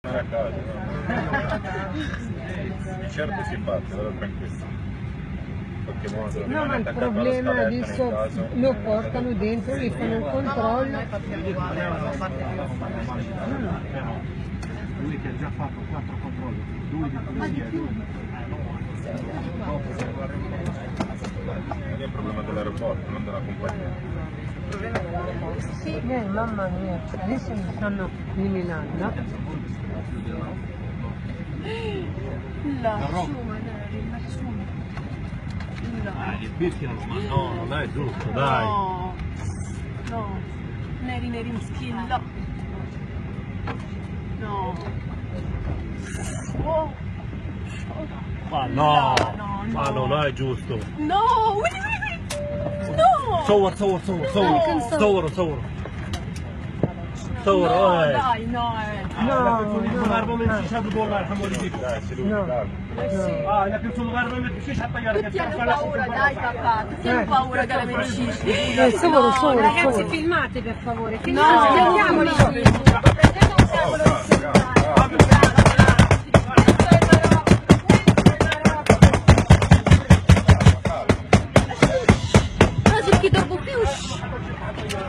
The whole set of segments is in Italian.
a casa, no? Di certo si batte, vado tranquillo. Perché muovono, No, ma il problema adesso lo portano dentro, gli fanno il controllo. Lui che ha già fatto 4 controlli, 2 di polizia e 2 di... È il problema dell'aeroporto, non della compagnia. Sì, mamma mia, adesso mi stanno eliminando. Dai, birchino, ma no, non è giusto, dai. No, no, neri nerinschillo. No. Oh. Ma no, No, ma no. non è giusto. No, no. صور Dai, no, الغربة ما يمشيش هذا الدولار الحمد لله. Dai, si lui, calmo. لكن في الغربة ما تمشيش حتى طيارة. Tutti hanno paura, dai papà, tutti hanno paura che la mencisci. Ragazzi, filmate per favore, No, filmate, andiamoli. Che dopo più.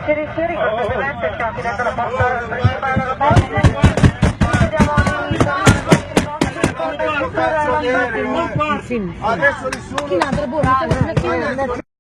Direttori, cortesemente stiamo finendo la portare Adesso nessuno... Chi l'ha